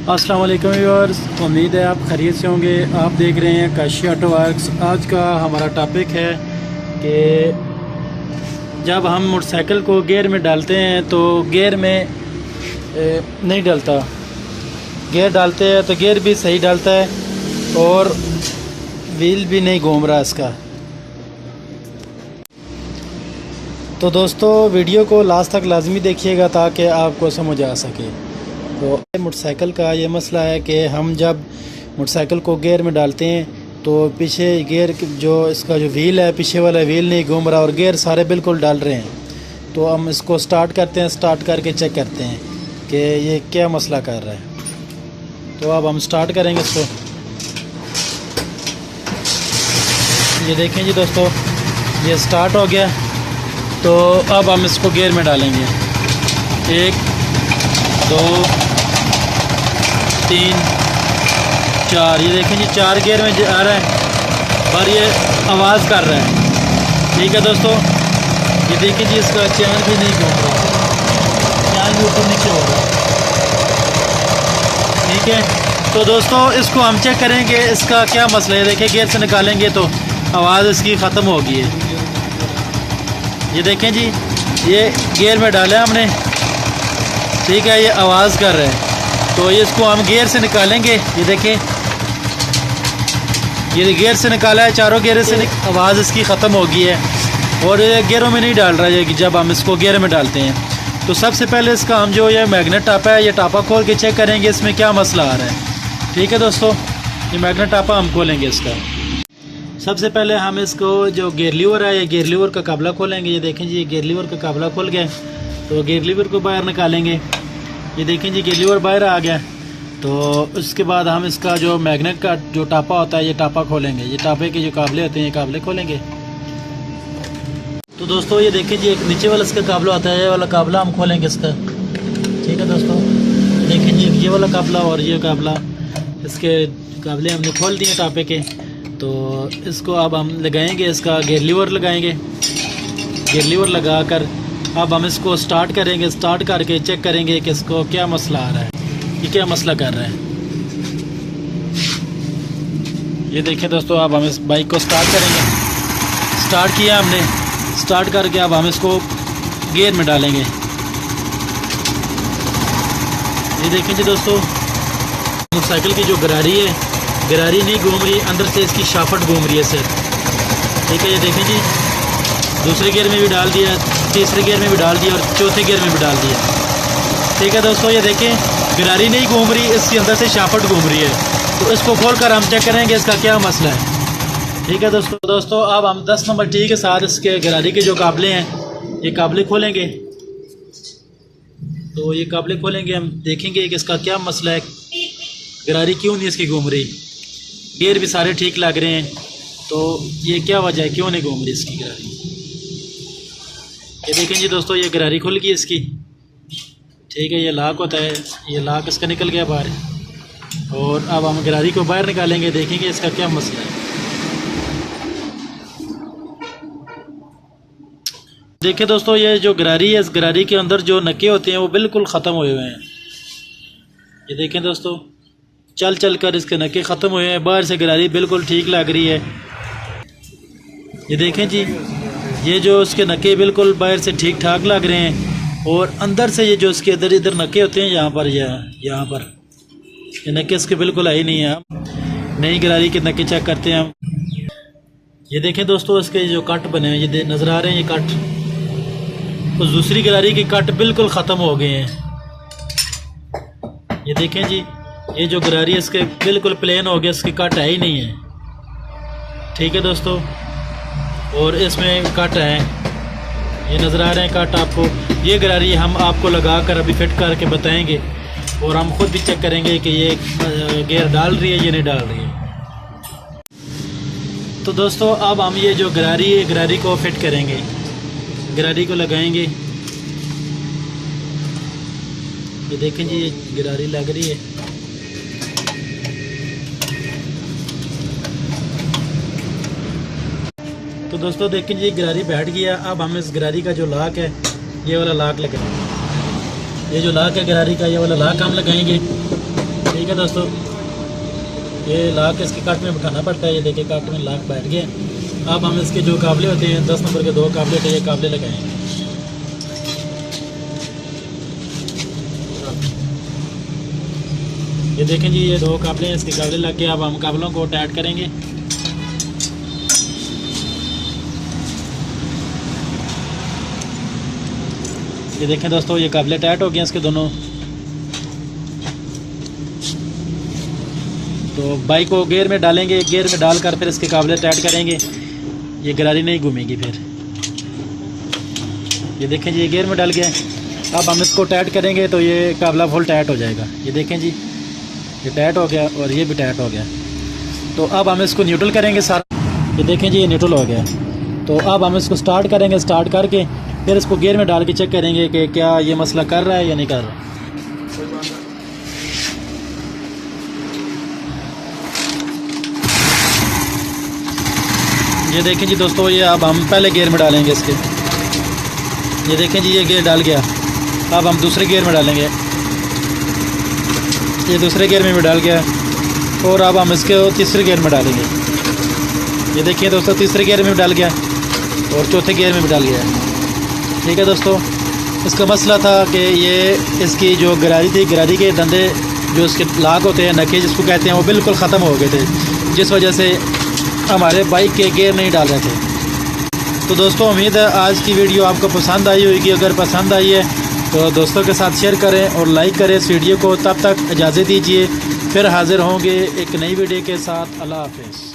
अस्सलाम वालेकुम व्यूअर्स, उम्मीद है आप खैरियत से होंगे। आप देख रहे हैं काशी ऑटो वर्क्स। आज का हमारा टॉपिक है कि जब हम मोटरसाइकिल को गियर में डालते हैं तो गियर में नहीं डलता। गियर डालते हैं तो गियर भी सही डालता है और व्हील भी नहीं घूम रहा इसका। तो दोस्तों वीडियो को लास्ट तक लाजमी देखिएगा ताकि आपको समझ आ सके। तो मोटरसाइकिल का ये मसला है कि हम जब मोटरसाइकिल को गियर में डालते हैं तो पीछे गियर जो इसका जो व्हील है, पीछे वाला व्हील नहीं घूम रहा और गियर सारे बिल्कुल डाल रहे हैं। तो हम इसको स्टार्ट करते हैं, स्टार्ट करके चेक करते हैं कि ये क्या मसला कर रहा है। तो अब हम स्टार्ट करेंगे इसको। ये देखें जी दोस्तों, ये स्टार्ट हो गया। तो अब हम इसको गियर में डालेंगे। 1 2 3 4। ये देखें जी 4 गियर में आ रहा है और ये आवाज़ कर रहा है। ठीक है दोस्तों, ये देखिए जी इसका चैन भी नहीं घूम रहा, चैन भी ऊपर नीचे हो रहा है। ठीक है, तो दोस्तों इसको हम चेक करेंगे इसका क्या मसला है। देखिए गियर से निकालेंगे तो आवाज़ इसकी ख़त्म हो गई है। ये देखें जी, ये गियर में डाला है हमने। ठीक है, ये आवाज़ कर रहा है। तो ये इसको हम गियर से निकालेंगे। ये देखें, ये गियर से निकाला है, चारों गियर से आवाज़ इसकी ख़त्म हो गई है और ये गियरों में नहीं डाल रहा है कि जब हम इसको गियर में डालते हैं। तो सबसे पहले इसका हम जो ये मैग्नेट टापा है, ये टापा खोल के चेक करेंगे इसमें क्या मसला आ रहा है। ठीक है दोस्तों, ये मैग्नेट टापा हम खोलेंगे इसका। सबसे पहले हम इसको जो गियर लीवर है, ये गियर लीवर का काबला खोलेंगे। ये देखें जी, ये गियर लीवर का काबला खुल गया। तो गियर लीवर को बाहर निकालेंगे। ये देखें जी, गियर लीवर बाहर आ गया। तो उसके बाद हम इसका जो मैग्नेट का जो टापा होता है, ये टापा खोलेंगे। ये टापे के जो काबले होते हैं, ये काबले खोलेंगे। तो दोस्तों ये देखें जी, एक नीचे वाला इसका काबला होता है, ये वाला काबला हम खोलेंगे इसका। ठीक है दोस्तों, देखें जी ये वाला काबला और ये काबला, इसके काबले हमने खोल दिए टापे के। तो इसको अब हम लगाएंगे, इसका गियर लीवर लगाएंगे। गियर लीवर लगा कर अब हम इसको स्टार्ट करेंगे। स्टार्ट करके चेक करेंगे कि इसको क्या मसला आ रहा है, ये क्या मसला कर रहा है। ये देखिए दोस्तों, अब हम इस बाइक को स्टार्ट करेंगे। स्टार्ट किया हमने, स्टार्ट करके अब हम इसको गियर में डालेंगे। ये देखें जी दोस्तों, मोटरसाइकिल की जो गरारी है, गरारी नहीं घूम रही, अंदर से इसकी शाफट घूम रही है सर। ठीक है, ये देखें जी, दूसरे गियर में भी डाल दिया, तीसरे गियर में भी डाल दिया और चौथे गियर में भी डाल दिया। ठीक है दोस्तों, ये देखें गरारी नहीं घूम रही, इसके अंदर से शाफट घूम रही है। तो इसको खोलकर हम चेक करेंगे इसका क्या मसला है। ठीक है दोस्तों अब हम 10 नंबर टी के साथ इसके गरारी के जो काबले हैं, ये काबले खोलेंगे। तो ये काबले खोलेंगे, हम देखेंगे कि इसका क्या मसला है, गरारी क्यों नहीं इसकी घूम रही। गियर भी सारे ठीक लग रहे हैं, तो ये क्या वजह है, क्यों नहीं घूम रही इसकी गरारी। ये देखें जी दोस्तों, ये गरारी खुल गई इसकी। ठीक है, ये लॉक होता है, ये लॉक इसका निकल गया बाहर। और अब हम गरारी को बाहर निकालेंगे, देखेंगे इसका क्या मसला है। देखिए दोस्तों, ये जो गरारी है, इस गरारी के अंदर जो नक्के होते हैं वो बिल्कुल ख़त्म हुए हुए हैं। ये देखें दोस्तों, चल चल कर इसके नक्के ख़त्म हुए हैं, बाहर से गरारी बिल्कुल ठीक लग रही है। ये देखें जी, ये जो उसके नक्के बिल्कुल बाहर से ठीक ठाक लग रहे हैं और अंदर से ये जो इसके इधर इधर नक्के होते हैं, यहाँ पर यहाँ पर ये नक्के इसके बिल्कुल आई नहीं है। हम नई गरारी के नक्के चेक करते हैं हम। ये देखें दोस्तों, इसके जो कट बने हैं, ये नज़र आ रहे हैं, ये कट। तो दूसरी गरारी के कट बिल्कुल ख़त्म हो गए हैं। ये देखें जी, ये जो गरारी है इसके बिल्कुल प्लेन हो गया, इसके कट है ही नहीं है। ठीक है दोस्तों, और इसमें कट है, ये नज़र आ रहे हैं कट आपको। ये गरारी हम आपको लगा कर अभी फिट करके बताएंगे और हम खुद भी चेक करेंगे कि ये गियर डाल रही है, ये नहीं डाल रही है। तो दोस्तों अब हम ये जो गरारी है, गरारी को फिट करेंगे, गरारी को लगाएंगे। ये देखें जी, ये गरारी लग रही है। तो दोस्तों देखें जी, गरारी बैठ गया। अब हम इस गरारी का जो लॉक है, ये वाला लॉक लगाएंगे। ये जो लॉक है गरारी का, ये वाला लॉक हम लगाएंगे। ठीक है दोस्तों, ये लाक इसके कट में बिठाना पड़ता है। ये देखिए कट में लाक बैठ गया। अब हम इसके जो काबले होते हैं 10 नंबर के 2 काबले होते हैं, ये काबले लगाएंगे। ये देखें जी, ये 2 काबले हैं, इसके काबले लग के अब हम काबलों को टाइट करेंगे। ये देखें दोस्तों, ये काबले टाइट हो गए इसके दोनों। तो बाइक को गियर में डालेंगे, गियर में डालकर फिर इसके काबले टाइट करेंगे। ये गरारी नहीं घूमेगी फिर। ये देखें जी, ये गियर में डाल गया। अब हम इसको टाइट करेंगे तो ये काबला फुल टाइट हो जाएगा। ये देखें जी, ये टाइट हो गया और ये भी टाइट हो गया। तो अब हम इसको न्यूट्रल करेंगे सारा। ये देखें जी, ये न्यूट्रल हो गया। तो अब हम इसको स्टार्ट करेंगे। स्टार्ट करके फिर इसको गियर में डाल के चेक करेंगे कि क्या ये मसला कर रहा है या नहीं कर रहा। ये देखें जी दोस्तों, ये अब हम पहले गियर में डालेंगे इसके। ये देखें जी, ये गियर डाल गया। अब हम दूसरे गियर में डालेंगे। ये दूसरे गियर में भी डाल गया और अब हम इसके तीसरे गियर में डालेंगे। ये देखिए दोस्तों, तीसरे गियर में भी डाल गया और चौथे गियर में भी डाल गया। ठीक है दोस्तों, इसका मसला था कि ये इसकी जो गरारी थी, गरारी के धंधे जो इसके लाक होते हैं, नके जिसको कहते हैं, वो बिल्कुल ख़त्म हो गए थे, जिस वजह से हमारे बाइक के गियर नहीं डाल रहे थे। तो दोस्तों, उम्मीद है आज की वीडियो आपको पसंद आई होगी। अगर पसंद आई है तो दोस्तों के साथ शेयर करें और लाइक करें इस वीडियो को। तब तक इजाज़त दीजिए, फिर हाज़िर होंगे एक नई वीडियो के साथ। अल्लाह हाफ़िज़।